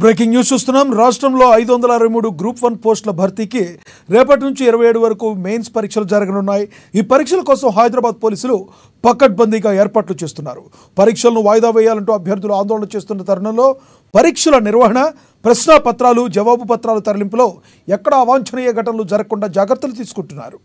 Breaking news చూస్తున్నాం. రాష్ట్రంలో 563 group 1 పోస్టుల భర్తీకి రేపటి నుంచి 27 వరకు మెయిన్స్ పరీక్షలు జరగనున్నాయి. ఈ పరీక్షల కోసం హైదరాబాద్ పోలీసులు పకడ్బందీగా ఏర్పాట్లు చేస్తున్నారు. పరీక్షలను వాయిదా వేయాలంటూ అభ్యర్థులు ఆందోళన చేస్తున్న తరుణంలో పరీక్షల నిర్వహణ, ప్రశ్నాపత్రాలు, జవాబు పత్రాల తరలింపులో ఎక్కడ అవాంఛనీయ ఘటనలు జరగకుండా జాగ్రత్తలు తీసుకుంటున్నారు.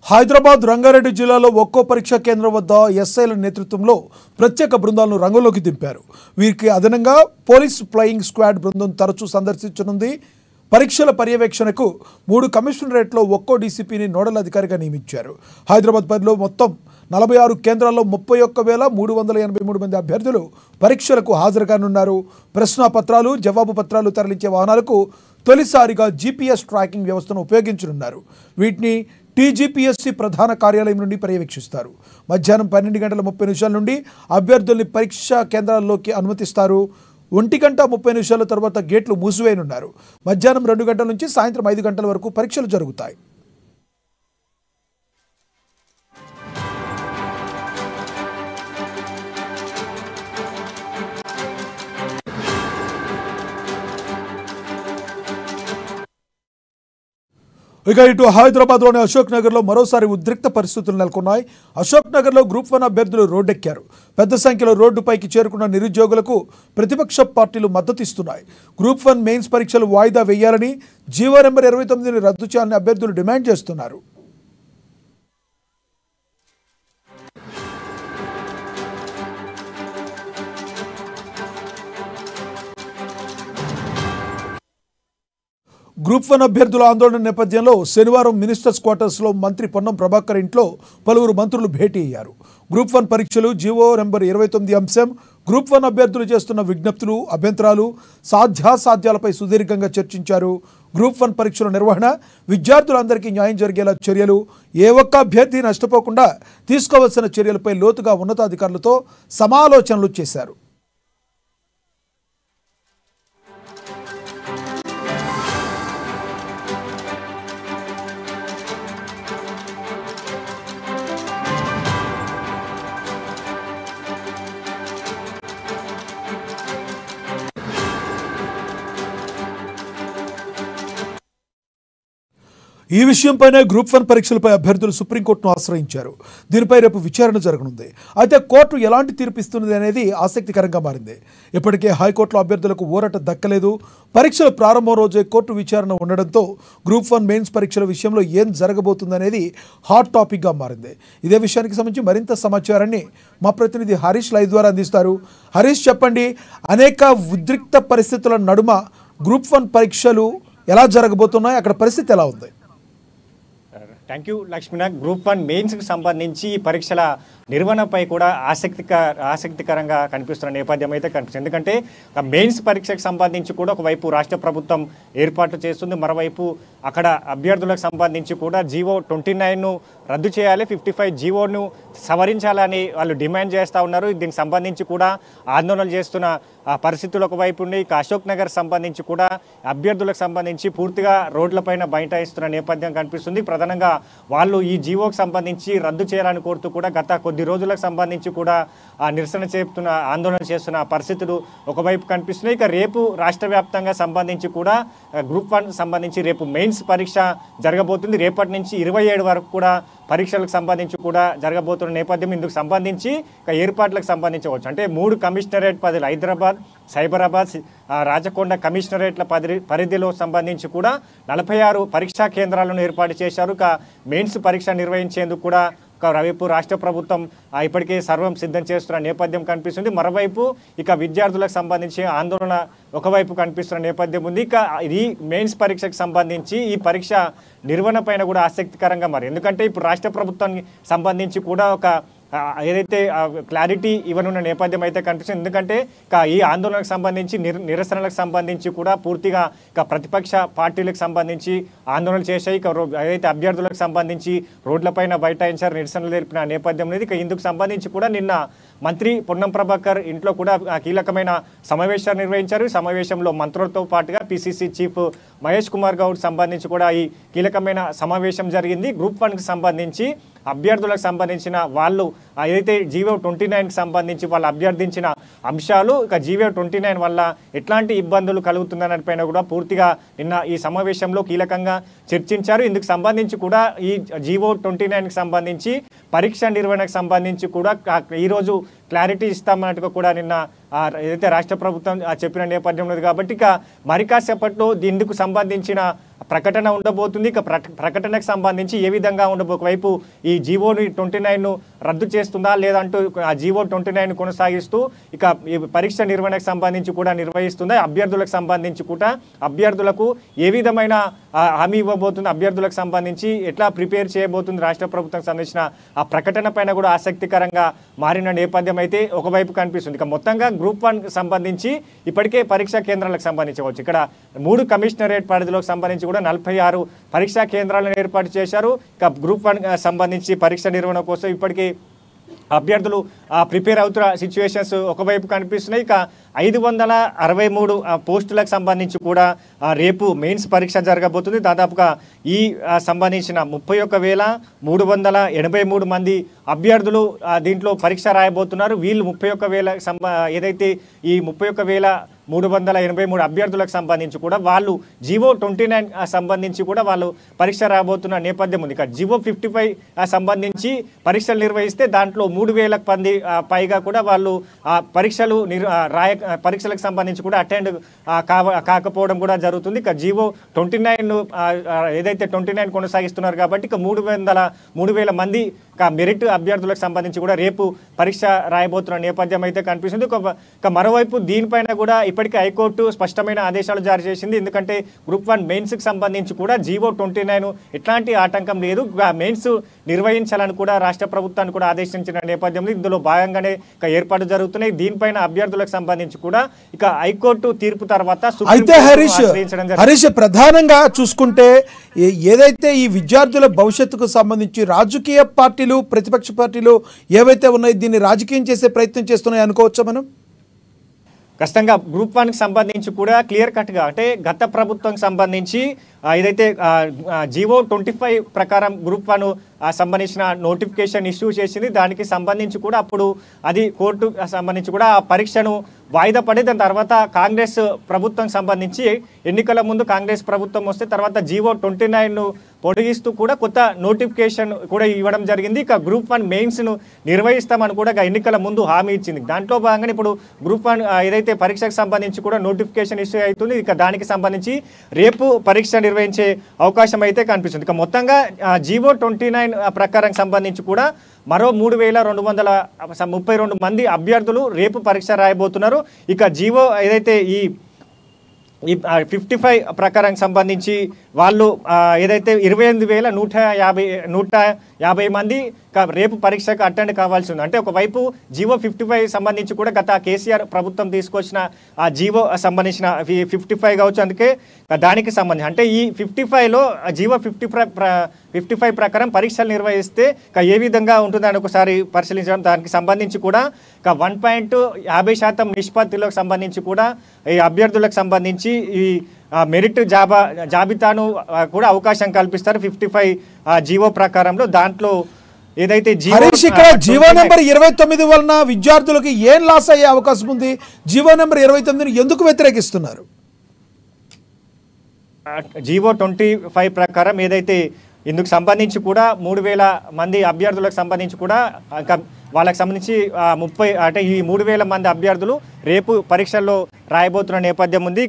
హైదరాబాద్, రంగారెడ్డి జిల్లాలో ఒక్కో పరీక్షా కేంద్రం వద్ద ఎస్ఐల నేతృత్వంలో ప్రత్యేక బృందాలను రంగంలోకి దింపారు. వీరికి అదనంగా పోలీస్ ఫ్లయింగ్ స్క్వాడ్ బృందం తరచూ సందర్శించనుంది. పరీక్షల పర్యవేక్షణకు 3 కమిషనరేట్లో ఒక్కో డీసీపీని నోడల్ అధికారిగా నియమించారు. హైదరాబాద్ పరిధిలో మొత్తం 46 కేంద్రాల్లో 31,383 మంది అభ్యర్థులు పరీక్షలకు హాజరుగానున్నారు. ప్రశ్నాపత్రాలు, జవాబు పత్రాలు తరలించే వాహనాలకు తొలిసారిగా జీపీఎస్ ట్రాకింగ్ వ్యవస్థను ఉపయోగించనున్నారు. వీటిని టీజీపీఎస్సీ ప్రధాన కార్యాలయం నుండి పర్యవేక్షిస్తారు. మధ్యాహ్నం 12:30 నుండి అభ్యర్థుల్ని పరీక్షా కేంద్రాల్లోకి అనుమతిస్తారు. 1:30 తర్వాత గేట్లు మూసివేయనున్నారు. మధ్యాహ్నం 2 గంటల నుంచి సాయంత్రం 5 గంటల వరకు పరీక్షలు జరుగుతాయి. ఇక ఇటు హైదరాబాద్లోని అశోక్ నగర్లో మరోసారి ఉద్రిక్త పరిస్థితులు నెలకొన్నాయి. అశోక్ నగర్లో గ్రూప్ 1 అభ్యర్థులు రోడ్డెక్కారు. పెద్ద సంఖ్యలో రోడ్డుపైకి చేరుకున్న నిరుద్యోగులకు ప్రతిపక్ష పార్టీలు మద్దతు ఇస్తున్నాయి. గ్రూప్ 1 మెయిన్స్ పరీక్షలు వాయిదా వేయాలని, జీవో నెంబర్ 29ని రద్దు చేయాలని అభ్యర్థులు డిమాండ్ చేస్తున్నారు. గ్రూప్ 1 అభ్యర్థుల ఆందోళన నేపథ్యంలో శనివారం మినిస్టర్స్ క్వార్టర్స్లో మంత్రి పొన్నం ప్రభాకర్ ఇంట్లో పలువురు మంత్రులు భేటీ అయ్యారు. గ్రూప్ 1 పరీక్షలు, జీవో నెంబర్ 29 అంశం, గ్రూప్ 1 అభ్యర్థులు చేస్తున్న విజ్ఞప్తులు, అభ్యంతరాలు, సాధ్యాసాధ్యాలపై సుదీర్ఘంగా చర్చించారు. గ్రూప్ 1 పరీక్షల నిర్వహణ, విద్యార్థులందరికీ న్యాయం జరిగేలా చర్యలు, ఏ ఒక్క అభ్యర్థి నష్టపోకుండా తీసుకోవాల్సిన చర్యలపై లోతుగా ఉన్నతాధికారులతో సమాలోచనలు చేశారు. ఈ విషయంపైనే గ్రూప్ 1 పరీక్షలపై అభ్యర్థులు సుప్రీంకోర్టును ఆశ్రయించారు. దీనిపై రేపు విచారణ జరగనుంది. అయితే కోర్టు ఎలాంటి తీర్పు ఇస్తున్నది అనేది ఆసక్తికరంగా మారింది. ఇప్పటికే హైకోర్టులో అభ్యర్థులకు ఊరట దక్కలేదు. పరీక్షల ప్రారంభం రోజే కోర్టు విచారణ ఉండడంతో గ్రూప్ 1 మెయిన్స్ పరీక్షల విషయంలో ఏం జరగబోతుందనేది హాట్ టాపిక్గా మారింది. ఇదే విషయానికి సంబంధించి మరింత సమాచారాన్ని మా ప్రతినిధి హరీష్ లైవ్ ద్వారా అందిస్తారు. హరీష్, చెప్పండి, అనేక ఉద్రిక్త పరిస్థితుల నడుమ గ్రూప్ 1 పరీక్షలు ఎలా జరగబోతున్నాయి, అక్కడ పరిస్థితి ఎలా ఉంది? Thank you Lakshminath. గ్రూప్ 1 మెయిన్స్కి సంబంధించి పరీక్షల నిర్వహణపై కూడా ఆసక్తికరంగా కనిపిస్తున్న నేపథ్యం అయితే కనిపిస్తుంది. ఎందుకంటే మెయిన్స్ పరీక్షకు సంబంధించి కూడా ఒకవైపు రాష్ట్ర ప్రభుత్వం ఏర్పాట్లు చేస్తుంది, మరోవైపు అక్కడ అభ్యర్థులకు సంబంధించి కూడా జీవో 29ను రద్దు చేయాలి, 55 జీవోను సవరించాలని వాళ్ళు డిమాండ్ చేస్తూ ఉన్నారు. దీనికి సంబంధించి కూడా ఆందోళనలు చేస్తున్న పరిస్థితులు ఒకవైపు ఉండి, ఇక అశోక్ నగర్ సంబంధించి కూడా అభ్యర్థులకు సంబంధించి పూర్తిగా రోడ్లపైన బైఠాయిస్తున్న నేపథ్యం కనిపిస్తుంది. ప్రధానంగా వాళ్ళు ఈ జీవోకి సంబంధించి రద్దు చేయాలని కోరుతూ కూడా గత కొద్ది రోజులకు సంబంధించి కూడా నిరసన చేస్తున్న, ఆందోళన చేస్తున్న పరిస్థితులు ఒకవైపు కనిపిస్తున్నాయి. ఇక రేపు రాష్ట్ర వ్యాప్తంగా సంబంధించి కూడా గ్రూప్ 1 సంబంధించి రేపు మెయిన్స్ పరీక్ష జరగబోతుంది. రేపటి నుంచి 27 వరకు కూడా పరీక్షలకు సంబంధించి కూడా జరగబోతున్న నేపథ్యం. ఇందుకు సంబంధించి ఏర్పాట్లకు సంబంధించవచ్చు అంటే 3 కమిషనరేట్ పరిధిలో హైదరాబాద్, సైబరాబాద్, రాచకొండ కమిషనరేట్ల పరిధిలో సంబంధించి కూడా 46 పరీక్షా కేంద్రాలను ఏర్పాటు చేశారు. మెయిన్స్ పరీక్ష నిర్వహించేందుకు కూడా వైపు రాష్ట్ర ప్రభుత్వం ఇప్పటికే సర్వం సిద్ధం చేస్తున్న నేపథ్యం కనిపిస్తుంది. మరోవైపు ఇక విద్యార్థులకు సంబంధించి ఆందోళన ఒకవైపు కనిపిస్తున్న నేపథ్యం ఉంది. ఇక ఈ మెయిన్స్ పరీక్షకు సంబంధించి ఈ పరీక్ష నిర్వహణ పైన కూడా ఆసక్తికరంగా మరి ఎందుకంటే ఇప్పుడు రాష్ట్ర ప్రభుత్వానికి సంబంధించి కూడా ఒక ఏదైతే క్లారిటీ ఇవ్వనున్న నేపథ్యం అయితే కనిపిస్తుంది. ఎందుకంటే ఈ ఆందోళనకు సంబంధించి నిరసనలకు సంబంధించి కూడా పూర్తిగా ప్రతిపక్ష పార్టీలకు సంబంధించి ఆందోళనలు చేశాయి. ఏదైతే అభ్యర్థులకు సంబంధించి రోడ్లపైన బైఠాయించారు, నిరసనలు తెలిపిన నేపథ్యం అనేది. ఇందుకు సంబంధించి కూడా నిన్న మంత్రి పొన్నం ప్రభాకర్ ఇంట్లో కూడా కీలకమైన సమావేశాలు నిర్వహించారు. సమావేశంలో మంత్రులతో పాటుగా పిసిసి చీఫ్ మహేష్ కుమార్ గౌడ్ సంబంధించి కూడా ఈ కీలకమైన సమావేశం జరిగింది. గ్రూప్ 1కి సంబంధించి అభ్యర్థులకు సంబంధించిన వాళ్ళు ఏదైతే జీవో 29కి సంబంధించి వాళ్ళు అభ్యర్థించిన అంశాలు జీవో 29 వల్ల ఎట్లాంటి ఇబ్బందులు కలుగుతుందనే పైన కూడా పూర్తిగా నిన్న ఈ సమావేశంలో కీలకంగా చర్చించారు. ఇందుకు సంబంధించి కూడా ఈ జీవో 29కి సంబంధించి పరీక్ష నిర్వహణకు సంబంధించి కూడా ఈరోజు క్లారిటీ ఇస్తామన్నట్టుగా కూడా నిన్న ఏదైతే రాష్ట్ర ప్రభుత్వం చెప్పిన నేపథ్యం ఉంది. కాబట్టి మరి కాసేపట్లో దీనికి సంబంధించిన ప్రకటన ఉండబోతుంది. ప్రకటనకు సంబంధించి ఏ విధంగా ఒకవైపు ఈ జీవో 29ను రద్దు చేస్తుందా లేదంటూ ఆ జీవో 29 కొనసాగిస్తూ ఈ పరీక్ష నిర్వహణకు సంబంధించి కూడా నిర్వహిస్తుందా, అభ్యర్థులకు సంబంధించి కూడా అభ్యర్థులకు ఏ విధమైన హామీ ఇవ్వబోతుంది, అభ్యర్థులకు సంబంధించి ఎట్లా ప్రిపేర్ చేయబోతుంది రాష్ట్ర ప్రభుత్వం సంబంధించిన ఆ ప్రకటన పైన కూడా ఆసక్తికరంగా మారిన నేపథ్యం అయితే ఒకవైపు కనిపిస్తుంది. మొత్తంగా గ్రూప్ 1 సంబంధించి ఇప్పటికే పరీక్షా కేంద్రాలకు సంబంధించవచ్చు. ఇక్కడ 3 కమిషనరేట్ పరిధిలోకి సంబంధించి కూడా 46 పరీక్షా కేంద్రాలను ఏర్పాటు చేశారు. గ్రూప్ 1 సంబంధించి పరీక్ష నిర్వహణ కోసం ఇప్పటికీ అభ్యర్థులు ప్రిపేర్ అవుతున్న సిచ్యువేషన్స్ ఒకవైపు కనిపిస్తున్నాయి. 563 పోస్టులకు సంబంధించి కూడా రేపు మెయిన్స్ పరీక్ష జరగబోతుంది. దాదాపుగా ఈ సంబంధించిన 31,383 మంది అభ్యర్థులు దీంట్లో పరీక్ష రాయబోతున్నారు. వీళ్ళు 31,000 ఏదైతే ఈ 31,383 అభ్యర్థులకు సంబంధించి కూడా వాళ్ళు జీవో 29 సంబంధించి కూడా వాళ్ళు పరీక్ష రాబోతున్న నేపథ్యం ఉంది. జీవో 55 సంబంధించి పరీక్షలు నిర్వహిస్తే దాంట్లో 3,000 మంది పైగా కూడా వాళ్ళు పరీక్షలకు సంబంధించి కూడా అటెండ్ కాకపోవడం కూడా జరుగుతుంది. జీవో 29 ఏదైతే 29 కొనసాగిస్తున్నారు కాబట్టి 3,000 మంది మెరిట్ అభ్యర్థులకు సంబంధించి కూడా రేపు పరీక్ష రాయబోతున్న నేపథ్యం అయితే కనిపిస్తుంది. మరోవైపు దీనిపైన కూడా ఇప్పటికే హైకోర్టు స్పష్టమైన ఆదేశాలు జారీ చేసింది. ఎందుకంటే గ్రూప్ 1 మెయిన్స్కి సంబంధించి కూడా జీవో 29 ఎట్లాంటి ఆటంకం లేదు, మెయిన్స్ నిర్వహించాలని కూడా రాష్ట్ర ప్రభుత్వాన్ని కూడా ఆదేశించిన నేపథ్యంలో ఇందులో భాగంగానే ఏర్పాటు జరుగుతున్నాయి. దీనిపైన అభ్యర్థులకు సంబంధించి కూడా హైకోర్టు తీర్పు తర్వాత అయితే హరీష్ ప్రధానంగా చూసుకుంటే ఏదైతే ఈ విద్యార్థుల భవిష్యత్తుకు సంబంధించి రాజకీయ పార్టీలు ప్రతిపక్ష పార్టీలు ఏవైతే ఉన్నాయో దీన్ని రాజకీయం చేసే ప్రయత్నం చేస్తున్నాయి అనుకోవచ్చా మనం? ఖచ్చితంగా గ్రూప్ 1కి సంబంధించి కూడా క్లియర్ కట్గా అంటే గత ప్రభుత్వం సంబంధించి ఏదైతే జీవో 25 ప్రకారం గ్రూప్ 1 సంబంధించిన నోటిఫికేషన్ ఇష్యూ చేసింది. దానికి సంబంధించి కూడా అప్పుడు అది కోర్టు సంబంధించి కూడా ఆ పరీక్షను వాయిదా పడి దాని తర్వాత కాంగ్రెస్ ప్రభుత్వం సంబంధించి ఎన్నికల ముందు కాంగ్రెస్ ప్రభుత్వం వస్తే తర్వాత జీవో 29ను పొడిగిస్తూ కూడా కొత్త నోటిఫికేషన్ కూడా ఇవ్వడం జరిగింది. గ్రూప్ 1 మెయిన్స్ను నిర్వహిస్తామని కూడా ఎన్నికల ముందు హామీ ఇచ్చింది. దాంట్లో భాగంగా ఇప్పుడు గ్రూప్ 1 ఏదైతే పరీక్షకు సంబంధించి కూడా నోటిఫికేషన్ ఇష్యూ అవుతుంది. దానికి సంబంధించి రేపు పరీక్ష నిర్వహించే అవకాశం అయితే కనిపిస్తుంది. మొత్తంగా జీవో 29 ప్రకారం సంబంధించి కూడా మరో 3,232 మంది అభ్యర్థులు రేపు పరీక్ష రాయబోతున్నారు. జీవో ఏదైతే ఈ 55 ప్రకారం సంబంధించి వాళ్ళు ఏదైతే 28,150 మంది రేపు పరీక్షకు అటెండ్ కావాల్సి ఉంది. అంటే ఒకవైపు జీవో 55 సంబంధించి కూడా గత కేసీఆర్ ప్రభుత్వం తీసుకొచ్చిన ఆ జీవో సంబంధించిన 55 కావచ్చు. అందుకే దానికి సంబంధించి అంటే ఈ 55లో జీవో 55 ప్రకారం పరీక్షలు నిర్వహిస్తే ఏ విధంగా ఉంటుందని ఒకసారి పరిశీలించడం. దానికి సంబంధించి కూడా 1.50% నిష్పత్తిలోకి సంబంధించి కూడా ఈ అభ్యర్థులకు సంబంధించి ఈ మెరిట్ జాబితాను కూడా అవకాశం కల్పిస్తారు 55 జీవో ప్రకారంలో. దాంట్లో ఏదైతే జీవో నెంబర్ 29 వలన విద్యార్థులకు ఏం లాస్ అయ్యే అవకాశం ఉంది? జీవో నెంబర్ 29ని ఎందుకు వ్యతిరేకిస్తున్నారు? జీవో 25 ప్రకారం ఏదైతే ఇందుకు సంబంధించి కూడా 3,000 మంది అభ్యర్థులకు సంబంధించి కూడా వాళ్ళకి సంబంధించి 30 అంటే ఈ 3,000 మంది అభ్యర్థులు రేపు పరీక్షల్లో రాయబోతున్న నేపథ్యం ఉంది.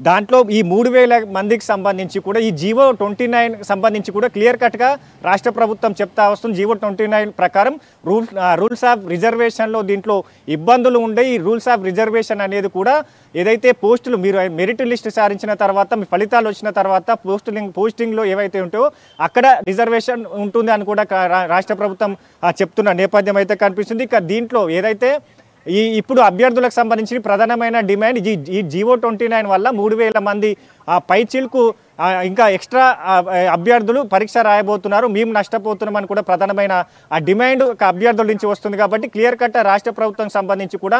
దాంట్లో ఈ 3,000 మందికి సంబంధించి కూడా ఈ జీవో 29 సంబంధించి కూడా క్లియర్ కట్గా రాష్ట్ర ప్రభుత్వం చెప్తా వస్తుంది. జీవో 29 ప్రకారం రూల్స్ ఆఫ్ రిజర్వేషన్లో దీంట్లో ఇబ్బందులు ఉండే ఈ రూల్స్ ఆఫ్ రిజర్వేషన్ అనేది కూడా ఏదైతే పోస్టులు మీరు మెరిట్ లిస్ట్ సాధించిన తర్వాత మీ ఫలితాలు వచ్చిన తర్వాత పోస్టింగ్లో ఏవైతే ఉంటాయో అక్కడ రిజర్వేషన్ ఉంటుంది అని కూడా రాష్ట్ర ప్రభుత్వం చెప్తున్న నేపథ్యం అయితే కనిపిస్తుంది. ఇక దీంట్లో ఏదైతే ఇప్పుడు అభ్యర్థులకు సంబంధించి ప్రధానమైన డిమాండ్ ఈ జీవో 29 వల్ల 3,000 మంది పైచిల్కు ఇంకా ఎక్స్ట్రా అభ్యర్థులు పరీక్ష రాయబోతున్నారు, మేము నష్టపోతున్నామని కూడా ప్రధానమైన ఆ డిమాండ్ అభ్యర్థుల నుంచి వస్తుంది. కాబట్టి క్లియర్ కట్ రాష్ట్ర ప్రభుత్వం సంబంధించి కూడా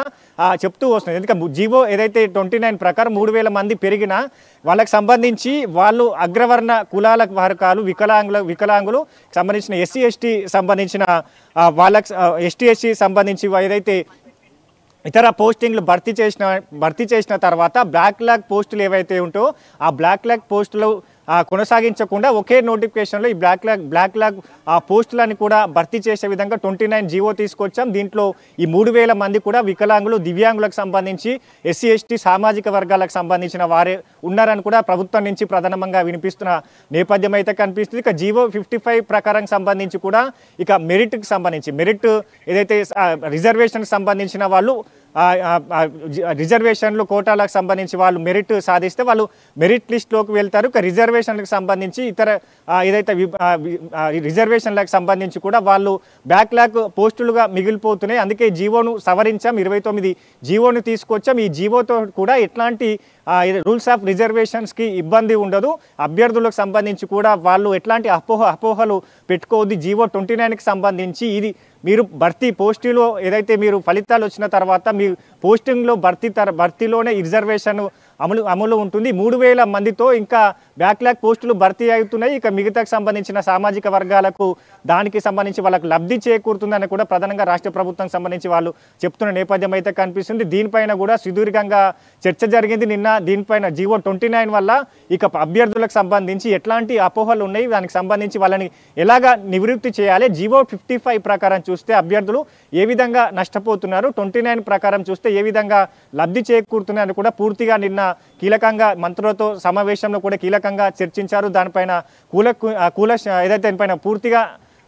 చెప్తూ వస్తుంది. ఎందుకంటే జీవో ఏదైతే 29 ప్రకారం 3,000 మంది పెరిగినా వాళ్ళకి సంబంధించి వాళ్ళు అగ్రవర్ణ కులాల వర్గాలు వికలాంగులు సంబంధించిన ఎస్సీ ఎస్టీ సంబంధించిన వాళ్ళకి ఎస్టీ ఎస్సీ సంబంధించి ఏదైతే ఇతర పోస్టింగ్లు భర్తీ చేసిన తర్వాత బ్లాక్ పోస్టులు ఏవైతే ఉంటాయో ఆ బ్లాక్ పోస్టులు కొనసాగించకుండా ఒకే నోటిఫికేషన్లో ఈ బ్లాక్ పోస్టులని కూడా భర్తీ చేసే విధంగా 29 జీవో తీసుకొచ్చాం. దీంట్లో ఈ 3,000 మంది కూడా వికలాంగులు, దివ్యాంగులకు సంబంధించి ఎస్సీ ఎస్టీ సామాజిక వర్గాలకు సంబంధించిన వారే ఉన్నారని కూడా ప్రభుత్వం నుంచి ప్రధానంగా వినిపిస్తున్న నేపథ్యం అయితే కనిపిస్తుంది. ఇక జీవో 55 ప్రకారం సంబంధించి కూడా ఇక మెరిట్కి సంబంధించి మెరిట్ ఏదైతే రిజర్వేషన్కి సంబంధించిన వాళ్ళు రిజర్వేషన్లు కోటాలకు సంబంధించి వాళ్ళు మెరిట్ సాధిస్తే వాళ్ళు మెరిట్ లిస్ట్లోకి వెళ్తారు. ఇక రిజర్వేషన్లకు సంబంధించి ఇతర ఏదైతే రిజర్వేషన్లకు సంబంధించి కూడా వాళ్ళు బ్యాక్లాగ్ పోస్టులుగా మిగిలిపోతున్నాయి. అందుకే జీవోను సవరించాం, 29 జీవోను తీసుకొచ్చాం. ఈ జీవోతో కూడా ఎట్లాంటి రూల్స్ ఆఫ్ రిజర్వేషన్స్కి ఇబ్బంది ఉండదు. అభ్యర్థులకు సంబంధించి కూడా వాళ్ళు ఎట్లాంటి అపోహలు పెట్టుకోవద్దు. జీవో 29కి సంబంధించి ఇది మీరు పోస్టులో ఏదైతే మీరు ఫలితాలు వచ్చిన తర్వాత మీ పోస్టింగ్లో భర్తీలోనే రిజర్వేషన్ అమలు ఉంటుంది. 3,000 మందితో ఇంకా బ్యాక్లాగ్ పోస్టులు భర్తీ అవుతున్నాయి. ఇక మిగతాకు సంబంధించిన సామాజిక వర్గాలకు దానికి సంబంధించి వాళ్ళకు లబ్ధి చేకూరుతుందని కూడా ప్రధానంగా రాష్ట్ర ప్రభుత్వం సంబంధించి వాళ్ళు చెప్తున్న నేపథ్యం అయితే కనిపిస్తుంది. దీనిపైన కూడా సుదీర్ఘంగా చర్చ జరిగింది నిన్న. దీనిపైన జీవో 29 వల్ల ఇక అభ్యర్థులకు సంబంధించి ఎట్లాంటి అపోహలు ఉన్నాయి, దానికి సంబంధించి వాళ్ళని ఎలాగా నివృత్తి చేయాలి, జీవో 55 ప్రకారం చూస్తే అభ్యర్థులు ఏ విధంగా నష్టపోతున్నారు, 29 ప్రకారం చూస్తే ఏ విధంగా లబ్ధి చేకూరుతున్నాయని కూడా పూర్తిగా నిన్న కీలకంగా మంత్రులతో సమావేశంలో కూడా కీలకంగా చర్చించారు. దానిపైన ఏదైతే దానిపైన పూర్తిగా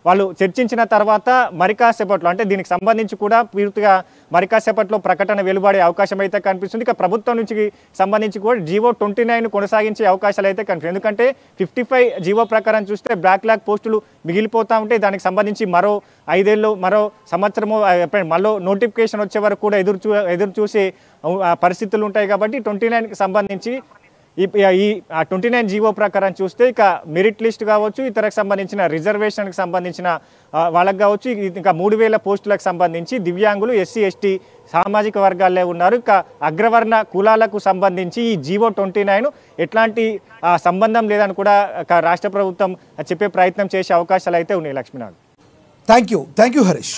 వాళ్ళు చర్చించిన తర్వాత మరికాసేపట్లో అంటే దీనికి సంబంధించి కూడా పూర్తిగా మరికాసేపట్లో ప్రకటన వెలువడే అవకాశం అయితే కనిపిస్తుంది. ఇక ప్రభుత్వం నుంచి సంబంధించి కూడా జీవో 29 కొనసాగించే అవకాశాలు అయితే కనిపిస్తుంది. ఎందుకంటే 55 జీవో ప్రకారం చూస్తే బ్యాక్లాగ్ పోస్టులు మిగిలిపోతూ ఉంటే దానికి సంబంధించి మరో 5 ఏళ్ళు మరో సంవత్సరము మళ్ళీ నోటిఫికేషన్ వచ్చే వరకు కూడా ఎదురు చూసే పరిస్థితులు ఉంటాయి. కాబట్టి 29కి సంబంధించి ఈ 29 జీవో ప్రకారం చూస్తే ఇక మెరిట్ లిస్ట్ కావచ్చు, ఇతరకు సంబంధించిన రిజర్వేషన్కి సంబంధించిన వాళ్ళకి కావచ్చు, ఇంకా 3,000 పోస్టులకు సంబంధించి దివ్యాంగులు, ఎస్సీ ఎస్టీ సామాజిక వర్గాలే ఉన్నారు. ఇక అగ్రవర్ణ కులాలకు సంబంధించి ఈ జీవో 29 ఎట్లాంటి సంబంధం లేదని కూడా రాష్ట్ర ప్రభుత్వం చెప్పే ప్రయత్నం చేసే అవకాశాలు అయితే ఉన్నాయి. Lakshminath, thank you Harish.